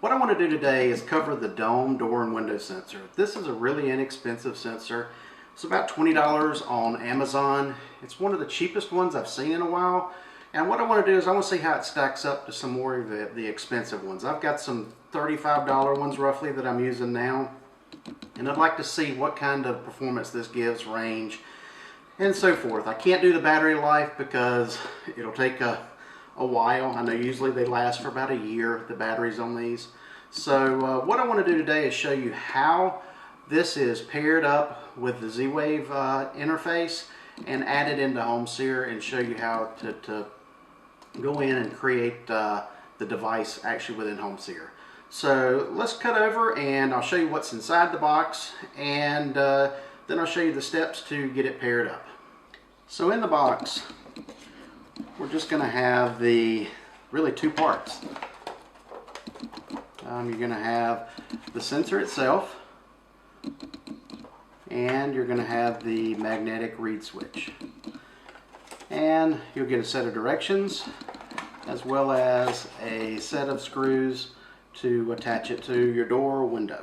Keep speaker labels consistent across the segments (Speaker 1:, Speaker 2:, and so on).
Speaker 1: What I want to do today is cover the dome, door, and window sensor. This is a really inexpensive sensor. It's about $20 on Amazon. It's one of the cheapest ones I've seen in a while. And what I want to do is I want to see how it stacks up to some more of the expensive ones. I've got some $35 ones roughly that I'm using now. And I'd like to see what kind of performance this gives, range, and so forth. I can't do the battery life because it'll take a while. I know usually they last for about a year, the batteries on these. So what I want to do today is show you how this is paired up with the Zwave interface and added into HomeSeer, and show you how to go in and create the device actually within HomeSeer. So let's cut over and I'll show you what's inside the box, and then I'll show you the steps to get it paired up. So in the box, we're just going to have really two parts. You're going to have the sensor itself, and you're going to have the magnetic reed switch. And you'll get a set of directions as well as a set of screws to attach it to your door or window.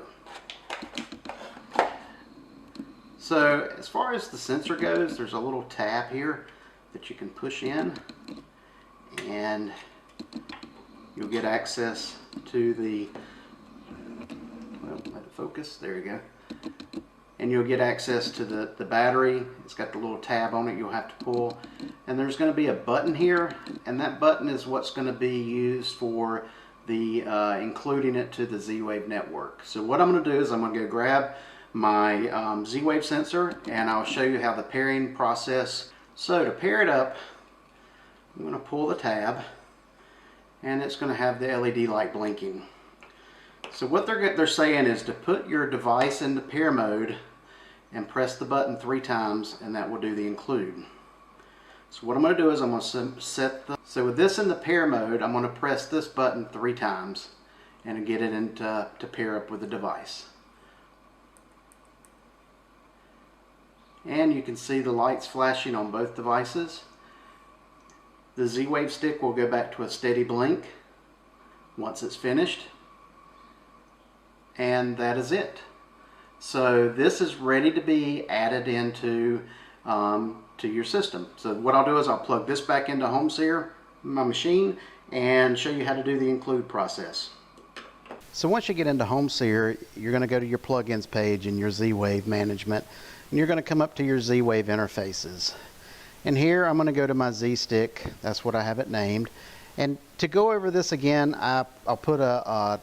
Speaker 1: So as far as the sensor goes, there's a little tab here that you can push in, and you'll get access to the, well, let it focus, there you go. And you'll get access to the battery. It's got the little tab on it you'll have to pull. And there's going to be a button here, and that button is what's going to be used for the including it to the Z-Wave network. So what I'm going to do is I'm going to go grab my Z-Wave sensor, and I'll show you how the pairing process. So to pair it up, I'm going to pull the tab, and it's going to have the LED light blinking. So what they're saying is to put your device into pair mode and press the button 3 times, and that will do the include. So what I'm going to do is I'm going to so with this in the pair mode, I'm going to press this button 3 times and get it into pair up with the device. And you can see the lights flashing on both devices. The Z-Wave stick will go back to a steady blink once it's finished. And that is it. So this is ready to be added into to your system. So what I'll do is I'll plug this back into HomeSeer, my machine, and show you how to do the include process. So once you get into HomeSeer, you're going to go to your plugins page in your Z-Wave management, and you're going to come up to your Z-Wave interfaces. And here I'm going to go to my Z-Stick. That's what I have it named. And to go over this again, I'll put a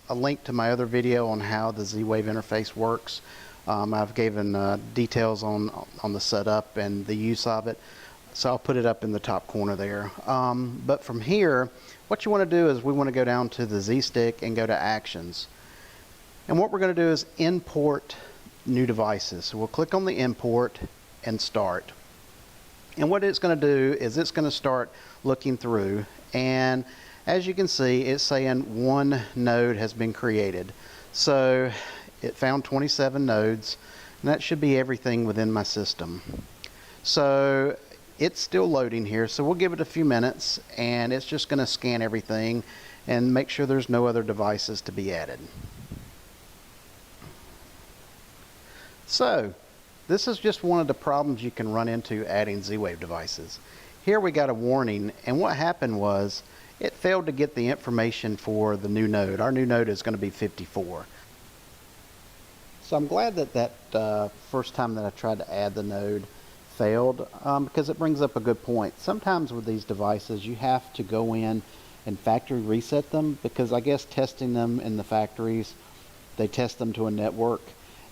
Speaker 1: link to my other video on how the Z-Wave interface works. I've given details on the setup and the use of it, so I'll put it up in the top corner there. But from here, what you want to do is we want to go down to the Z-Stick and go to Actions. And what we're going to do is import new devices. So we'll click on the import and start. And what it's going to do is it's going to start looking through, and as you can see, it's saying 1 node has been created. So it found 27 nodes, and that should be everything within my system. So it's still loading here, so we'll give it a few minutes, and it's just going to scan everything and make sure there's no other devices to be added. So this is just one of the problems you can run into adding Z-Wave devices. Here we got a warning, and what happened was it failed to get the information for the new node. Our new node is going to be 54. So I'm glad that first time that I tried to add the node failed, because it brings up a good point. Sometimes with these devices you have to go in and factory reset them, because I guess testing them in the factories, they test them to a network,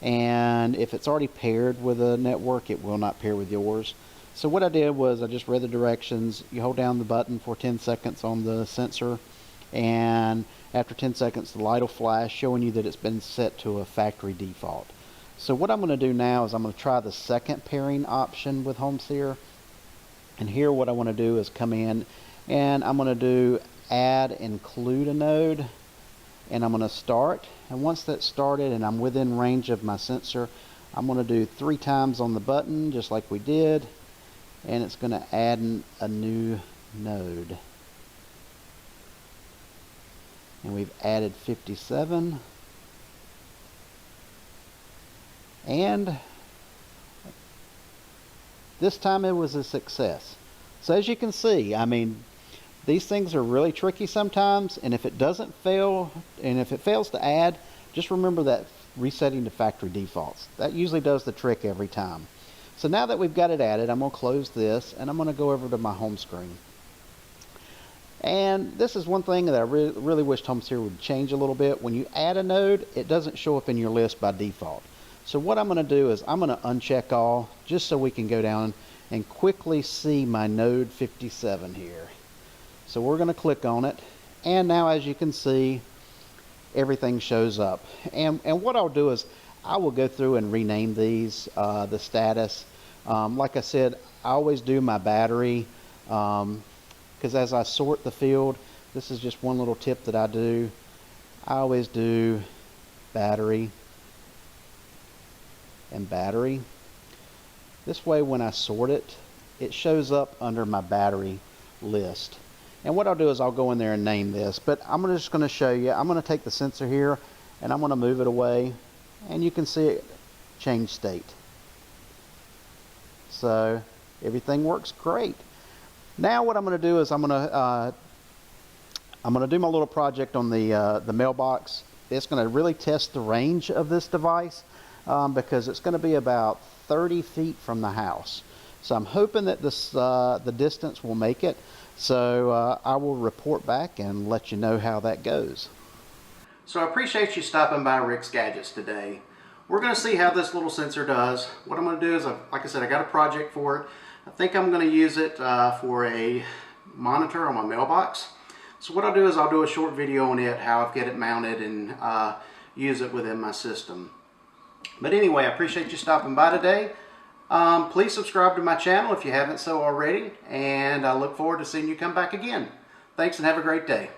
Speaker 1: and if it's already paired with a network, it will not pair with yours. So what I did was I just read the directions. You hold down the button for 10 seconds on the sensor, and after 10 seconds the light will flash showing you that it's been set to a factory default. So what I'm going to do now is I'm going to try the second pairing option with HomeSeer. And here what I want to do is come in and I'm going to do add include a node, and I'm going to start. And once that's started and I'm within range of my sensor, I'm going to do 3 times on the button just like we did, and it's going to add a new node. and we've added 57, and this time it was a success. So as you can see, I mean, these things are really tricky sometimes, and if it doesn't fail, and if it fails to add, just remember that resetting to factory defaults. That usually does the trick every time. So now that we've got it added, I'm going to close this, and I'm going to go over to my home screen. And this is one thing that I really wish HomeSeer would change a little bit. When you add a node, it doesn't show up in your list by default. So what I'm going to do is I'm going to uncheck all, just so we can go down and quickly see my node 57 here. So we're going to click on it, and now as you can see, everything shows up. And what I'll do is I will go through and rename these, the status. Like I said, I always do my battery, because as I sort the field, this is just one little tip that I do. I always do battery and battery. This way when I sort it, it shows up under my battery list. And what I'll do is I'll go in there and name this, but I'm just going to show you. I'm going to take the sensor here and I'm going to move it away, and you can see it change state. So everything works great. Now what I'm going to do is I'm going to do my little project on the mailbox. It's going to really test the range of this device, because it's going to be about 30 feet from the house. So I'm hoping that this the distance will make it. So I will report back and let you know how that goes. So I appreciate you stopping by Rick's Gadgets today. We're going to see how this little sensor does. What I'm going to do is, like I said, I got a project for it. I think I'm going to use it for a monitor on my mailbox. So what I'll do is I'll do a short video on it, how I get it mounted and use it within my system. But anyway, I appreciate you stopping by today. Please subscribe to my channel if you haven't so already, and I look forward to seeing you come back again. Thanks and have a great day.